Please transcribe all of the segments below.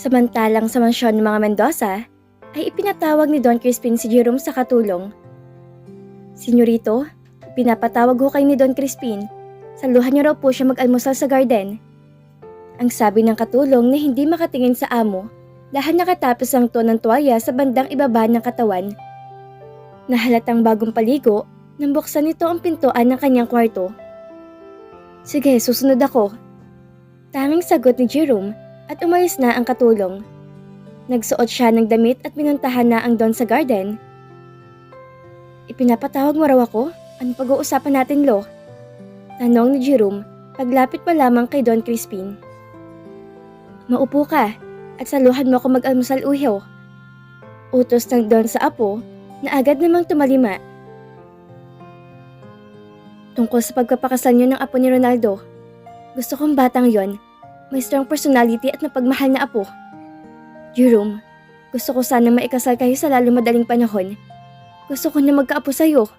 Samantalang sa mansyon ng mga Mendoza, ay ipinatawag ni Don Crispin si Jerome sa katulong. Senyorito, pinapatawag ho kayo ni Don Crispin. Saluhan niyo raw po siya mag-almusal sa garden. Ang sabi ng katulong na hindi makatingin sa amo dahil nakatapos ang ng tuwalya sa bandang ibaba ng katawan. Nahalatang bagong paligo nang buksan nito ang pintuan ng kanyang kwarto. Sige, susunod ako. Tanging sagot ni Jerome at umalis na ang katulong. Nagsuot siya ng damit at pinuntahan na ang Don sa garden. Ipinapatawag mo raw ako? Ano pag-uusapan natin, Lo? Tanong ni Jerome paglapit pa lamang kay Don Crispin. Maupo ka at saluhan mo ako mag-almusal uhaw. Utos ng Don sa apo na agad namang tumalima. Tungkol sa pagpapakasal niyo ng apo ni Ronaldo, gusto kong batang yon, may strong personality at mapagmahal na apo. Jerome, gusto ko sana maikasal kayo sa lalo madaling panahon. Gusto ko na magkaapo sa'yo.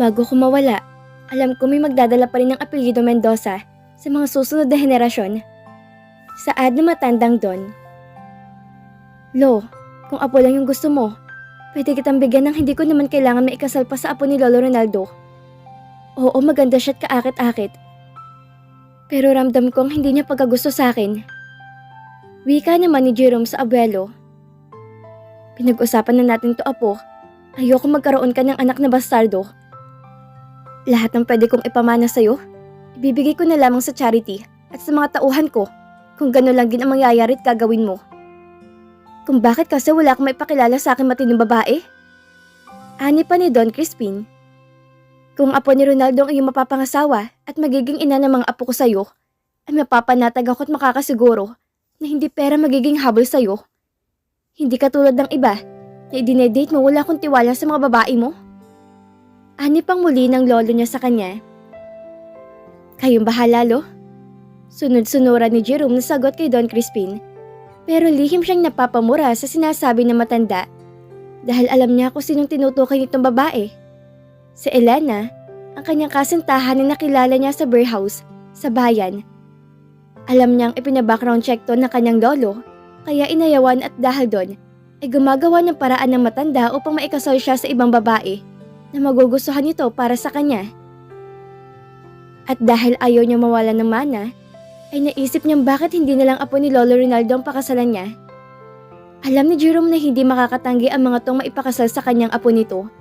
Bago ko mawala, alam ko may magdadala pa rin ng apelyido Mendoza sa mga susunod na henerasyon. Saad na matandang Don. Lo, kung apo lang yung gusto mo, pwede kitang bigyan ng hindi ko naman kailangan maikasal pa sa apo ni Lolo Ronaldo. Oo, maganda siya't kaakit-akit. Pero ramdam kong hindi niya pagkagusto sa akin. Wika naman ni Jerome sa abuelo. Pinag-usapan na natin to, apo. Ayoko magkaroon ka ng anak na bastardo. Lahat ng pwede kong ipamana sa'yo, ibibigay ko na lamang sa charity at sa mga tauhan ko kung gano'n lang din ang mangyayari at gagawin mo. Kung bakit kasi wala kang maipakilala sa akin matinong babae? Ani pa ni Don Crispin. Kung apo ni Ronaldo ang iyong mapapangasawa at magiging ina ng mga apo ko sa'yo, ay mapapanatag ako at makakasiguro na hindi pera magiging habol sa'yo. Hindi katulad ng iba na idinedate mo wala akong tiwala sa mga babae mo. Ani pang muli ng lolo niya sa kanya. Kayong bahala, Lo. Sunod-sunuran ni Jerome na sagot kay Don Crispin. Pero lihim siyang napapamura sa sinasabi ng matanda dahil alam niya kung sinong tinutukoy nitong babae. Si Elena, ang kanyang kasintahan na nakilala niya sa beer house sa bayan. Alam niyang ipinabackground check to ng kanyang lolo, kaya inayawan at dahil doon ay gumagawa ng paraan ng matanda upang maikasal siya sa ibang babae na magugustuhan nito para sa kanya. At dahil ayaw niya mawala ng mana, ay naisip niyang bakit hindi na lang apo ni Lolo Ronaldo ang pakasalan niya. Alam ni Jerome na hindi makakatanggi ang mga tong maipakasal sa kanyang apo nito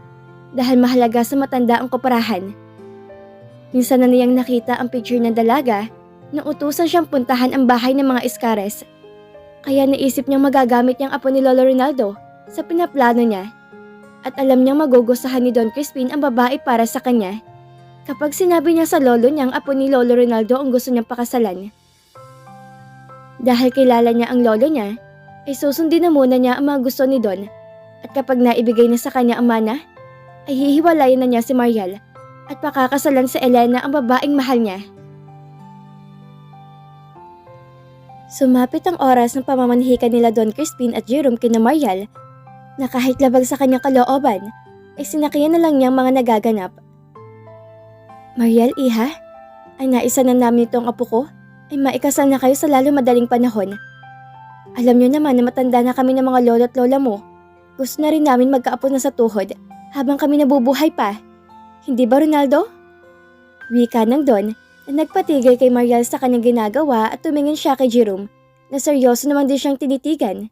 dahil mahalaga sa matanda ang koperahan. Minsan na niyang nakita ang picture ng dalaga nang utusan siyang puntahan ang bahay ng mga Escares. Kaya naisip niyang magagamit niyang apo ni Lolo Ronaldo sa pinaplano niya at alam niyang magugustuhan ni Don Crispin ang babae para sa kanya kapag sinabi niya sa lolo niyang apo ni Lolo Ronaldo ang gusto niyang pakasalan. Dahil kilala niya ang lolo niya, ay susundin na muna niya ang mga gusto ni Don at kapag naibigay na sa kanya ang mana, ay hihiwalayan na niya si Mariel at pakakasalan sa Elena ang babaeng mahal niya. Sumapit ang oras ng pamamanhikan nila Don Crispin at Jerome kina Mariel na kahit labag sa kanyang kalooban ay sinakyan na lang niyang mga nagaganap. Mariel, iha, ay naisa na namin itong apo ko ay maikasal na kayo sa lalo madaling panahon. Alam niyo naman na matanda na kami ng mga lolo at lola mo. Gusto na rin namin magkaapo na sa tuhod habang kami nabubuhay pa. Hindi ba, Ronaldo? Wika ng Don na nagpatigil kay Mariel sa kanyang ginagawa at tumingin siya kay Jerome na seryoso naman din siyang tinitigan.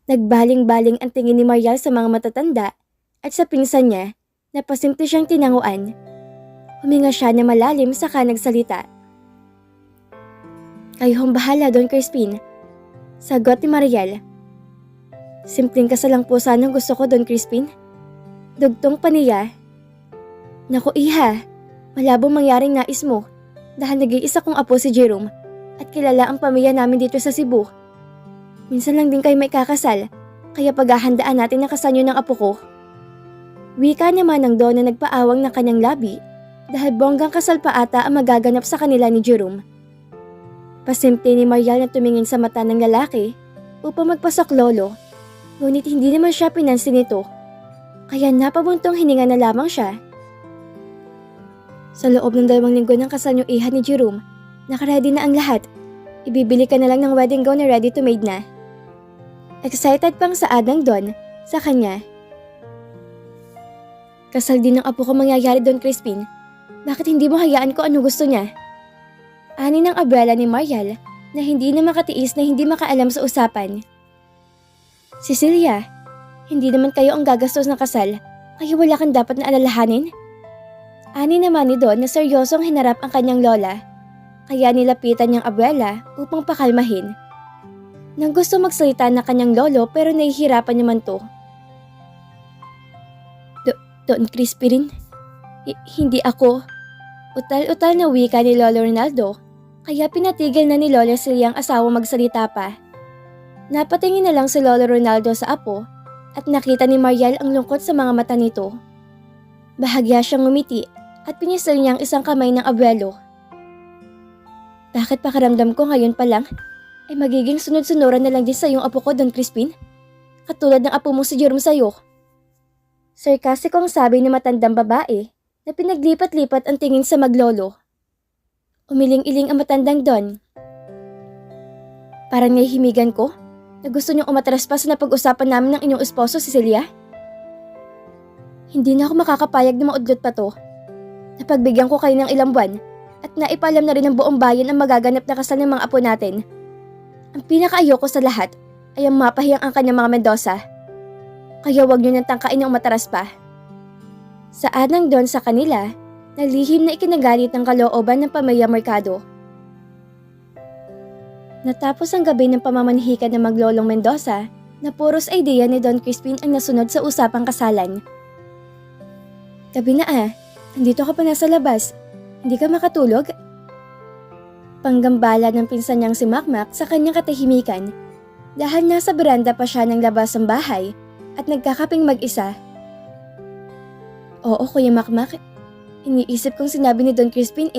Nagbaling-baling ang tingin ni Mariel sa mga matatanda at sa pinsan niya na pasimple siyang tinanguan. Huminga siya na malalim saka nagsalita. Kayo hong bahala, Don Crispin. Sagot ni Mariel. Simpleng kasal lang po sana gusto ko, Don Crispin. Dugtong pa niya. Naku, iha, malabong mangyaring nais mo dahil nag-iisa kong apo si Jerome at kilala ang pamilya namin dito sa Cebu. Minsan lang din kayo may kakasal, kaya paghahandaan natin ang kasal niyo ng apo ko. Wika naman ng Don na nagpaawang ng kanyang labi dahil bonggang kasal pa ata ang magaganap sa kanila ni Jerome. Pasimple ni Mariel na tumingin sa mata ng lalaki upang magpasaklolo, ngunit hindi naman siya pinansin nito, kaya napabuntong hininga na lamang siya. Sa loob ng 2 linggo ng kasal niyong iha ni Jerome, nakaredy na ang lahat. Ibibili ka na lang ng wedding gown na ready to made na. Excited pang saad ng Don sa kanya. Kasal din ng apo ko mangyayari, Don Crispin. Bakit hindi mo hayaan ko ano gusto niya? Ani ng Abuela ni Marial na hindi na makatiis na hindi makaalam sa usapan. Cecilia, hindi naman kayo ang gagastos ng kasal, kaya wala kang dapat na alalahanin? Ani naman ni Don na seryosong hinarap ang kanyang lola, kaya nilapitan niyang abuela upang pakalmahin. Nang gusto magsalita na kanyang lolo pero nahihirapan naman to. Don Crispin, hindi ako. Utal-utal na wika ni Lolo Ronaldo, kaya pinatigil na ni Lola Celiang asawa magsalita pa. Napatingin na lang si Lolo Ronaldo sa apo at nakita ni Marial ang lungkot sa mga mata nito. Bahagya siyang ngumiti at pinisil niya ang isang kamay ng abuelo. Bakit pakiramdam ko ngayon pa lang ay magiging sunod-sunuran na lang din sa iyong apo ko, Don Crispin? Katulad ng apo mo si Jerome sa'yo. Sarkastikong sabi ng matandang babae na pinaglipat-lipat ang tingin sa maglolo. Umiling-iling ang matandang Don. Parang nahihimigan ko na gusto niyong umatras pa sa napag-usapan namin ng inyong esposo, Cecilia. Hindi na ako makakapayag na maudlot pa to. Napagbigyan ko kayo ng ilang buwan at naipalam na rin ng buong bayan ang magaganap na kasal ng mga apo natin. Ang pinakaayoko sa lahat ay ang mapahiyang ang kanyang mga Mendoza. Kaya wag niyo nang tangkain ng umatras pa. Saad ng Don sa kanila na lihim na ikinagalit ng kalooban ng pamilya Mercado. Natapos ang gabi ng pamamanhikan ng maglolong Mendoza na puros idea ni Don Crispin ang nasunod sa usapang kasalan. Gabi na nandito ka pa nasa labas. Hindi ka makatulog? Panggambala ng pinsan niyang si Makmak sa kanyang katahimikan dahil nasa beranda pa siya ng labas ng bahay at nagkakaping mag-isa. Oo, Kuya Makmak. Iniisip kong sinabi ni Don Crispin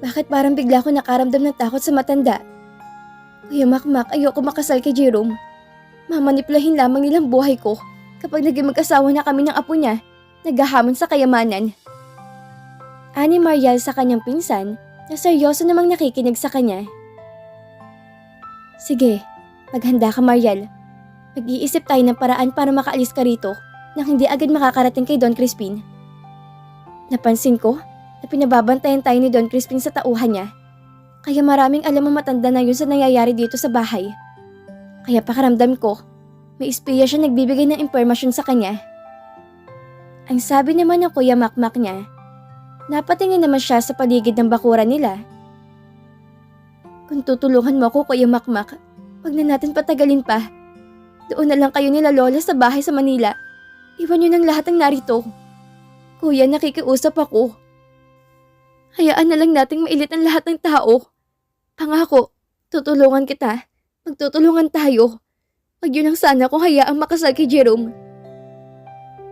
Bakit parang bigla ko nakaramdam ng takot sa matanda? Kuya Makmak, ayoko makasal kay Jerome. Mamaniplahin lamang nilang buhay ko kapag naging mag-asawa na kami ng apo niya, naghahamon sa kayamanan. Ani Marial sa kanyang pinsan na seryoso namang nakikinig sa kanya. Sige, maghanda ka Marial. Mag-iisip tayo ng paraan para makaalis ka rito nang hindi agad makakarating kay Don Crispin. Napansin ko na pinababantayan tayo ni Don Crispin sa tauhan niya. Kaya maraming alam ang matanda na yun sa nangyayari dito sa bahay. Kaya pakiramdam ko, may espiya siya nagbibigay ng impormasyon sa kanya. Ang sabi naman ng Kuya Makmak niya, napatingin naman siya sa paligid ng bakuran nila. Kung tutulungan mo ako, Kuya Makmak, wag na natin patagalin pa. Doon na lang kayo nila Lola sa bahay sa Manila. Iwan niyo ng lahat ng narito. Kuya, nakikiusap ako. Hayaan na lang nating mailit ang lahat ng tao. Pangako, tutulungan kita. Magtutulungan tayo. Wag yun lang sana kung hayaang makasal kay Jerome.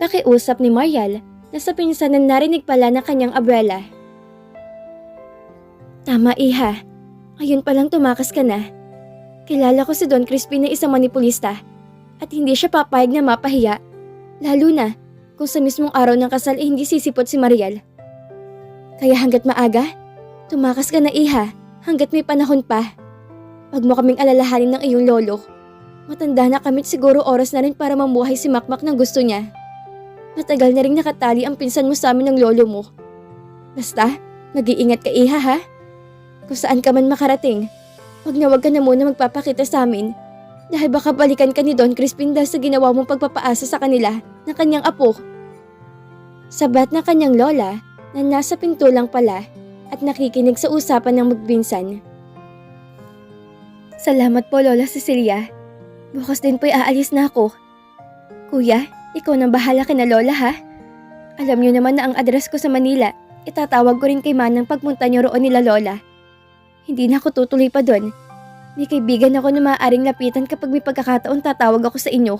Nakiusap ni Marial na sa pinsan na narinig pala ng kanyang abuela. Tama, Iha. Ngayon palang tumakas ka na. Kilala ko si Don Crispin na isang manipulista at hindi siya papayag na mapahiya. Lalo na kung sa mismong araw ng kasal hindi sisipot si Marial. Kaya hanggat maaga, tumakas ka na, Iha, hanggat may panahon pa. Wag mo kaming alalahanin ng iyong lolo. Matanda na kami't siguro oras na rin para mamuhay si Makmak ng gusto niya. Matagal na rin nakatali ang pinsan mo sa amin ng lolo mo. Basta, mag-iingat ka, Iha, ha? Kung saan ka man makarating, wag ka na muna magpapakita sa amin dahil baka balikan ka ni Don Crispin dahil sa ginawa mong pagpapaasa sa kanila ng kanyang apo. Sabat na kanyang lola na nasa pinto lang pala at nakikinig sa usapan ng magbinsan. Salamat po, Lola Cecilia. Bukas din po'y aalis na ako. Kuya, ikaw nang bahala kina Lola, ha? Alam niyo naman na ang address ko sa Manila. Itatawag ko rin kay Manang pagpunta niyo roon nila Lola. Hindi na ako tutuloy pa doon. May kaibigan ako na maaaring lapitan kapag may pagkakataon tatawag ako sa inyo.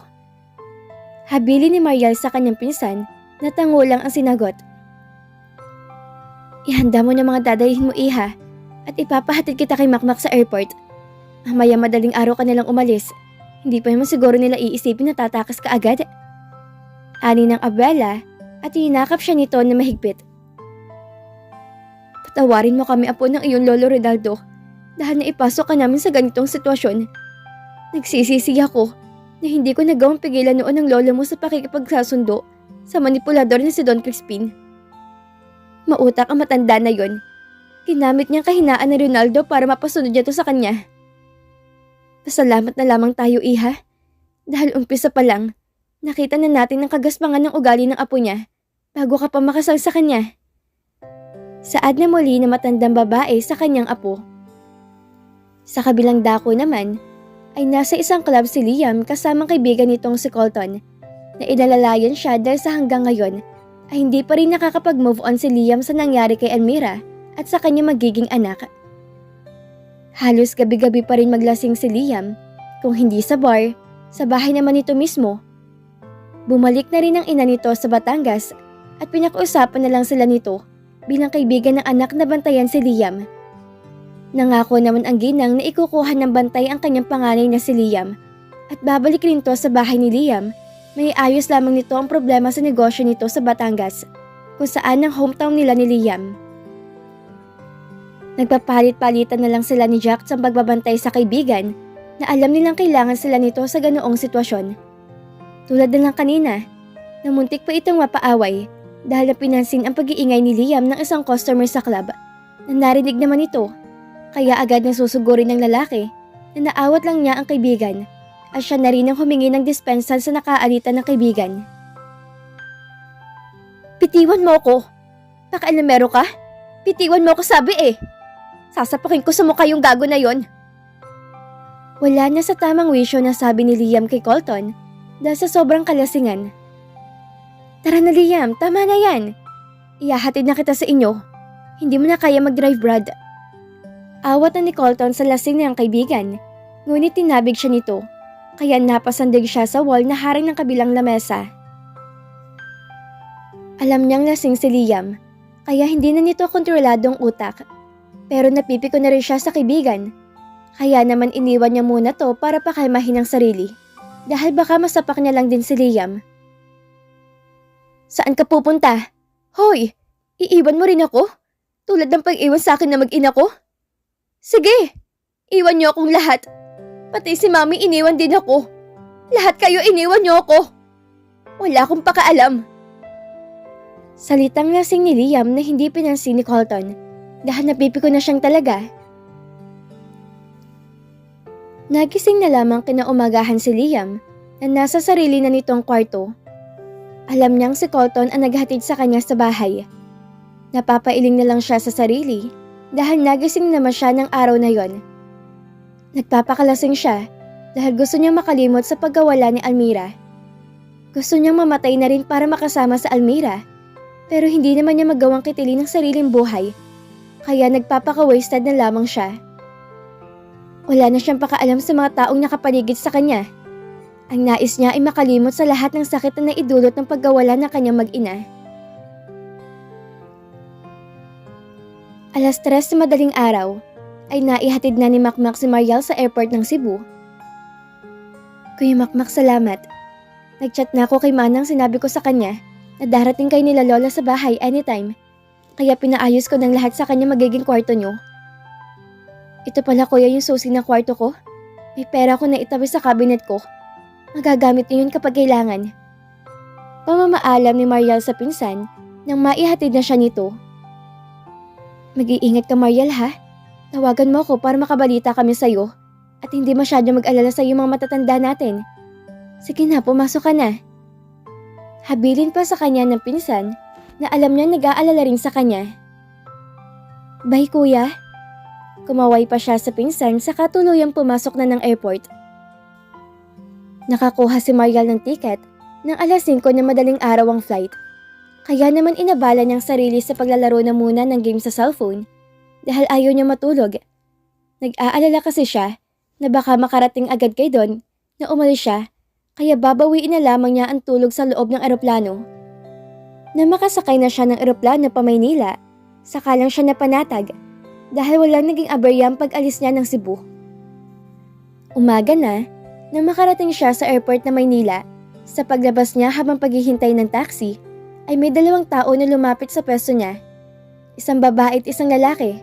Habili ni Marial sa kanyang pinsan na tango lang ang sinagot. Ihanda mo na mga dadalhin mo, Iha, at ipapahatid kita kay Makmak sa airport. Mamaya madaling araw ka nilang umalis. Hindi pa naman siguro nila iisipin na tatakas ka agad. Ani ng abuela at hinakap siya nito na mahigpit. Patawarin mo kami, apo ng iyong Lolo Ronaldo. dahil naipasok ka namin sa ganitong sitwasyon. Nagsisisi ako na hindi ko nagawang pigilan noon ang lola mo sa pakikipagsasundo sa manipulador na si Don Crispin. Mautak ang matanda na yon. Ginamit niyang kahinaan ni Ronaldo para mapasunod niya to sa kanya. Pasalamat na lamang tayo, iha. Dahil umpisa pa lang, nakita na natin ang kagaspangan ng ugali ng apo niya bago ka pa makasal sa kanya. Saad na muli na matandang babae sa kanyang apo. Sa kabilang dako naman, ay nasa isang club si Liam kasamang kaibigan nitong si Colton na inalalayan siya dahil sa hanggang ngayon ay hindi pa rin nakakapag-move on si Liam sa nangyari kay Elmira at sa kanya magiging anak. Halos gabi-gabi pa rin maglasing si Liam, kung hindi sa bar, sa bahay naman nito mismo. Bumalik na rin ang ina nito sa Batangas at pinag-usapan na lang sila nito bilang kaibigan ng anak na bantayan si Liam. Nangako naman ang ginang na ikukuha ng bantay ang kanyang panganay na si Liam at babalik rin to sa bahay ni Liam. May ayos lamang nito ang problema sa negosyo nito sa Batangas, kung saan ang hometown nila ni Liam. Nagpapalit-palitan na lang sila ni Jack sa pagbabantay sa kaibigan na alam nilang kailangan sila nito sa ganoong sitwasyon. Tulad na lang kanina, namuntik pa itong mapaaway dahil napinansin ang pag-iingay ni Liam ng isang customer sa club na narinig naman ito, kaya agad na susugurin ng lalaki na naawat lang niya ang kaibigan at siya na rin ang humingi ng dispensan sa nakaalitan ng kaibigan. Pitiwan mo ko! Pakailamero ka? Pitiwan mo ko sabi eh! Sasapakin ko sa mukha yung gago na yon. Wala na sa tamang wisyo na sabi ni Liam kay Colton dahil sa sobrang kalasingan. Tara na Liam, tama na yan. Iyahatid na kita sa inyo. Hindi mo na kaya mag-drive, Brad. Awat na ni Colton sa lasing niyang kaibigan, ngunit tinabig siya nito, kaya napasandig siya sa wall na haring ng kabilang lamesa. Alam niyang lasing si Liam, kaya hindi na nito kontrolado ang utak. Pero napipiko na rin siya sa kaibigan, kaya naman iniwan niya muna to para pakalmahin ang sarili, dahil baka masapak niya lang din si Liam. Saan ka pupunta? Hoy, iiwan mo rin ako? Tulad ng pag-iwan sa akin na mag-ina ko? Sige, iwan niyo akong lahat. Pati si Mami iniwan din ako. Lahat kayo iniwan niyo ako. Wala akong pakaalam. Salitang lasing ni Liam na hindi pinansin ni Colton dahil napipiko na siyang talaga. Nagising na lamang kinaumagahan si Liam na nasa sarili na nitong kwarto. Alam niyang si Colton ang naghatid sa kanya sa bahay. Napapailing na lang siya sa sarili dahil nagising naman siya ng araw na yon. Nagpapakalasing siya dahil gusto niyang makalimot sa pagkawala ni Almira. Gusto niyang mamatay na rin para makasama sa Almira, pero hindi naman niya magawang kitilin ng sariling buhay, kaya nagpapaka-wasted na lamang siya. Wala na siyang pakaalam sa mga taong nakapaligid sa kanya. Ang nais niya ay makalimot sa lahat ng sakit na naidulot ng pagkawala ng kanyang mag-ina. Alas 3 na madaling araw ay naihatid na ni Makmak si Mariel sa airport ng Cebu. Kuya Makmak, salamat. Nag-chat na ako kay Manang, sinabi ko sa kanya na darating kayo nila Lola sa bahay anytime. Kaya pinaayos ko ng lahat sa kanya magiging kwarto nyo. Ito pala kuya yung susi ng kwarto ko. May pera ko na itabi sa cabinet ko. Magagamit niyo yun kapag kailangan. Pamamaalam ni Mariel sa pinsan nang maihatid na siya nito. Mag-iingat ka Mariel ha. Tawagan mo ako para makabalita kami sa'yo at hindi masyado mag-alala sa'yo mga matatanda natin. Sige na, pumasok ka na. Habilin pa sa kanya ng pinsan na alam niya nag-aalala rin sa kanya. Bye kuya. Kumaway pa siya sa pinsan saka tuluyang pumasok na ng airport. Nakakuha si Mariel ng tiket ng alas 5 na madaling araw ang flight. Kaya naman inabala niyang sarili sa paglalaro na muna ng game sa cellphone dahil ayaw niya matulog. Nag-aalala kasi siya na baka makarating agad kay Don na umalis siya, kaya babawiin na lamang niya ang tulog sa loob ng eroplano. Na makasakay na siya ng eroplano pa Maynila, saka lang siya napanatag dahil walang naging aberya ang pag-alis niya ng Cebu. Umaga na makarating siya sa airport na Maynila. Sa paglabas niya habang paghihintay ng taxi, ay may 2 tao na lumapit sa pwesto niya. Isang babae at isang lalaki.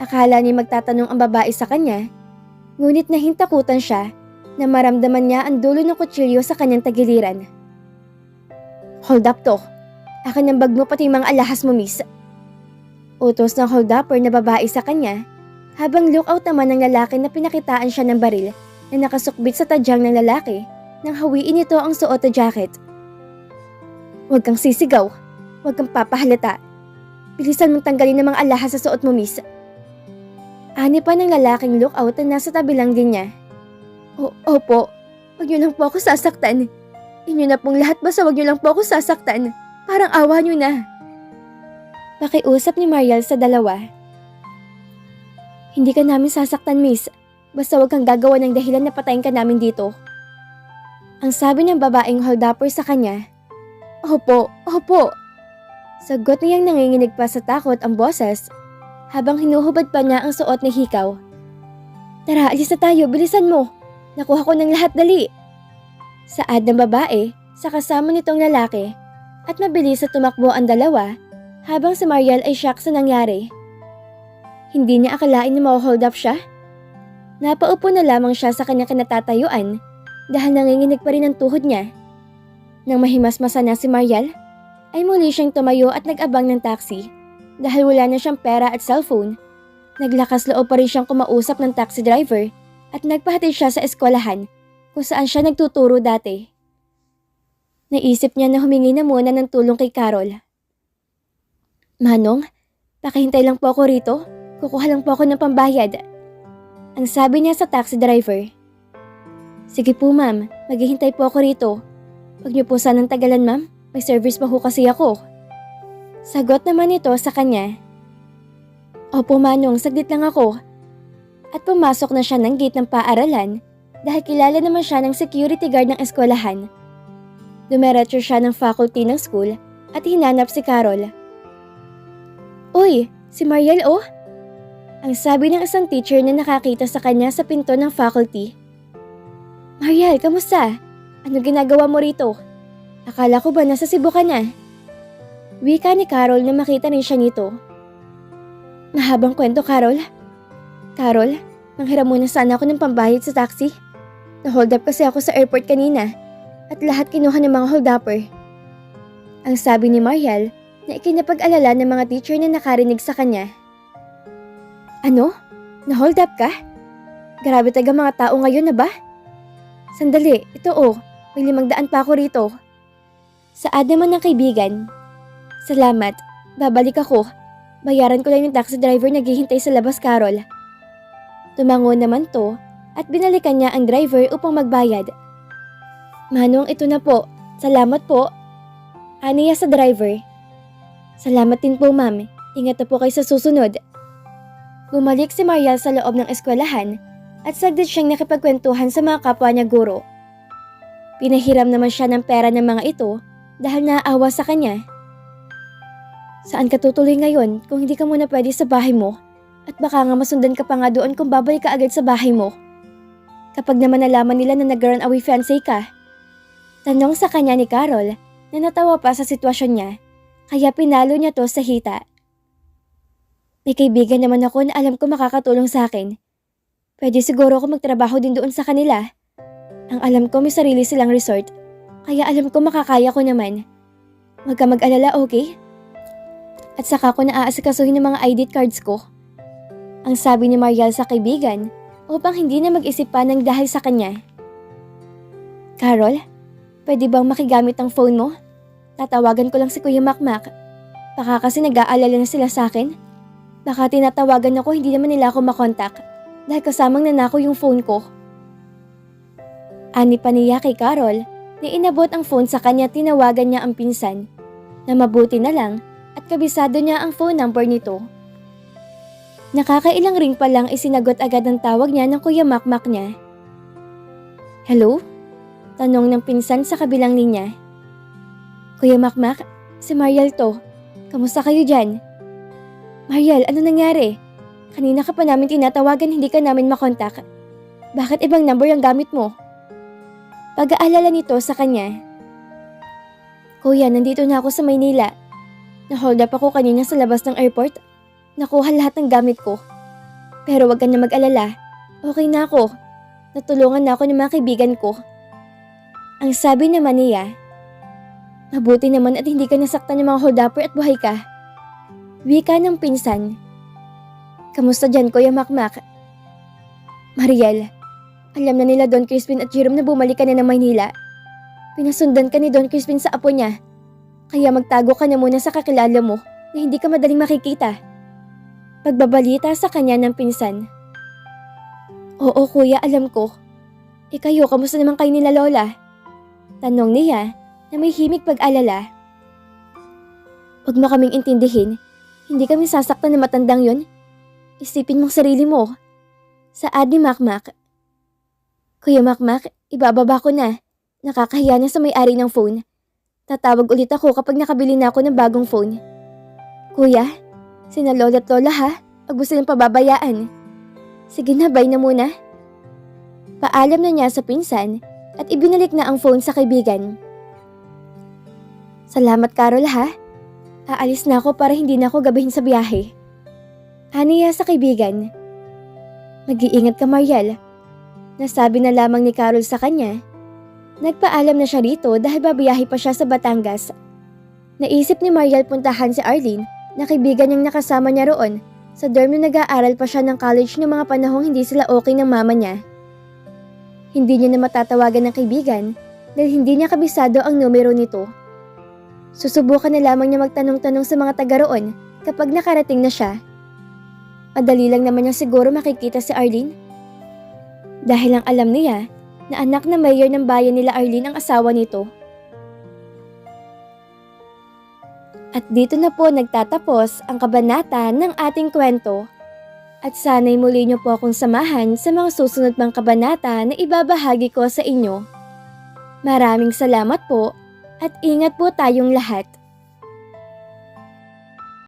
Akala niya magtatanong ang babae sa kanya, ngunit nahintakutan siya na maramdaman niya ang dulo ng kutsilyo sa kanyang tagiliran. Hold up to. Akin ang bag mo pati yung mga alahas mo, miss. Utos ng hold-upper na babae sa kanya habang lookout naman ng lalaki na pinakitaan siya ng baril na nakasukbit sa tadyang ng lalaki nang hawiin ito ang suot na jacket. Huwag kang sisigaw. Huwag kang papahalata. Bilisan mong tanggalin ang mga alahas sa suot mo, miss. Ani pa ng lalaking lookout na nasa tabi lang din niya. Opo. Huwag niyo lang po ako sasaktan. Inyo na pong lahat basta huwag niyo lang po ako sasaktan. Parang awa niyo na. Pakiusap ni Mariel sa dalawa. Hindi ka namin sasaktan, miss. Basta huwag kang gagawa ng dahilan na patayin ka namin dito. Ang sabi ng babaeng hold-upper sa kanya. Opo. Sagot niyang nanginginig pa sa takot ang boses habang hinuhubad pa niya ang suot na hikaw. Tara, alis na tayo, bilisan mo. Nakuha ko ng lahat, dali. Saad ng babae sa kasama nitong lalaki at mabilis na tumakbo ang dalawa habang si Mariel ay shock sa nangyari. Hindi niya akalain na ma-hold up siya. Napaupo na lamang siya sa kanyang kinatatayuan dahil nanginginig pa rin ang tuhod niya. Nang mahimasmasa na si Mariel, ay muli siyang tumayo at nag-abang ng taxi. Dahil wala na siyang pera at cellphone, naglakas loob pa rin siyang kumausap ng taxi driver at nagpahatid siya sa eskwelahan kung saan siya nagtuturo dati. Naisip niya na humingi na muna ng tulong kay Carol. Manong, pakihintay lang po ako rito. Kukuha lang po ako ng pambayad. Ang sabi niya sa taxi driver. Sige po ma'am, maghihintay po ako rito. Huwag niyo po sanang tagalan ma'am, may service pa ho kasi ako. Sagot naman ito sa kanya. Opo Manong, saglit lang ako. At pumasok na siya ng gate ng paaralan dahil kilala naman siya ng security guard ng eskwelahan. Dumiretso siya ng faculty ng school at hinanap si Carol. Uy, si Mariel oh? Ang sabi ng isang teacher na nakakita sa kanya sa pinto ng faculty. Mariel, kamusta? Ano ginagawa mo rito? Akala ko ba nasa Cebu ka na? Wika ni Carol na makita rin siya nito. Mahabang kwento, Carol. Carol, manghiram muna sana ako ng pambayad sa taxi. Na-hold up kasi ako sa airport kanina at lahat kinuha ng mga hold-upper. Ang sabi ni Mariel na ikinapag-alala ng mga teacher na nakarinig sa kanya. Ano? Na-hold up ka? Grabe taga mga tao ngayon na ba? Sandali, ito oh, may 500 pa ako rito. Saad naman ng kaibigan. Salamat, babalik ako. Bayaran ko lang yung taxi driver na naghihintay sa labas, Carol. Tumango naman to at binalikan niya ang driver upang magbayad. Manong, ito na po. Salamat po. Aniya sa driver. Salamat din po, ma'am. Ingat na po kayo sa susunod. Bumalik si Mariel sa loob ng eskwelahan at saglit siyang nakipagkwentuhan sa mga kapwa niya guro. Pinahiram naman siya ng pera ng mga ito dahil naaawa sa kanya. Saan ka tutuloy ngayon kung hindi ka muna pwede sa bahay mo? At baka nga masundan ka pa nga doon kung babalik ka agad sa bahay mo. Kapag naman nalaman nila na nag-run away fiancé ka. Tanong sa kanya ni Carol na natawa pa sa sitwasyon niya, kaya pinalo niya to sa hita. May kaibigan naman ako na alam ko makakatulong sa akin. Pwede siguro ako magtrabaho din doon sa kanila. Ang alam ko may sarili silang resort, kaya alam ko makakaya ko naman. Huwag ka mag-alala, okay? At saka ko naaasikasuhin ng mga ID cards ko. Ang sabi ni Mariel sa kaibigan upang hindi na mag-isip pa ng dahil sa kanya. Carol, pwede bang makigamit ang phone mo? Tatawagan ko lang si Kuya Makmak. Baka kasi nag-aalala na sila sa akin. Baka tinatawagan ako hindi naman nila ako makontak dahil kasamang nanako yung phone ko. Ani pa niya kay Carol na inabot ang phone sa kanya at tinawagan niya ang pinsan na mabuti na lang at kabisado niya ang phone number nito. Nakakailang ring pa lang isinagot agad ang tawag niya ng Kuya Makmak niya. Hello? Tanong ng pinsan sa kabilang linya. Kuya Makmak, si Mariel to. Kamusta kayo dyan? Mariel, ano nangyari? Kanina ka pa namin tinatawagan hindi ka namin makontak. Bakit ibang number ang gamit mo? Pag-aalala nito sa kanya. Kuya, nandito na ako sa Maynila. Na-hold up ako kanina sa labas ng airport. Nakuha lahat ng gamit ko. Pero wag ka na mag-alala. Okay na ako. Natulungan na ako ng mga kaibigan ko. Ang sabi naman niya, mabuti naman at hindi ka nasaktan ng mga holdupper at buhay ka. Wika ng pinsan. Kamusta dyan, Kuya Makmak? Mariel, alam na nila Don Crispin at Jerome na bumalik ka na ng Maynila. Pinasundan ka ni Don Crispin sa apo niya. Kaya magtago ka na muna sa kakilala mo na hindi ka madaling makikita. Pagbabalita sa kanya ng pinsan. Oo kuya, alam ko. Kayo, kamusta naman kayo nila Lola? Tanong niya na may himig pag-alala. Huwag mo kaming intindihin. Hindi kami sasaktan ng matandang yon. Isipin mong sarili mo. Saad ni Makmak. Kuya Makmak, ibababa ko na. Nakakahiya na sa may-ari ng phone. Tatawag ulit ako kapag nakabili na ako ng bagong phone. Kuya, sina Lola at Lola ha? Huwag mo silang pababayaan. Sige na, bye na muna. Paalam na niya sa pinsan at ibinalik na ang phone sa kaibigan. Salamat Carol ha. Aalis na ako para hindi na ako gabihin sa biyahe. Aniya sa kaibigan. Mag-iingat ka Mariel. Nasabi na lamang ni Carol sa kanya. Nagpaalam na siya rito dahil babiyahe pa siya sa Batangas. Naisip ni Mariel puntahan si Arlene na kaibigan niyang nakasama niya roon sa dorm na nag-aaral pa siya ng college ng mga panahong hindi sila okay ng mama niya. Hindi niya na matatawagan ng kaibigan dahil hindi niya kabisado ang numero nito. Susubukan na lamang niya magtanong-tanong sa mga taga roon kapag nakarating na siya. Madali lang naman niya siguro makikita si Arlene. Dahil ang alam niya na anak na mayor ng bayan nila Arlene ang asawa nito. At dito na po nagtatapos ang kabanata ng ating kwento. At sana'y muli niyo po akong samahan sa mga susunod pang kabanata na ibabahagi ko sa inyo. Maraming salamat po at ingat po tayong lahat.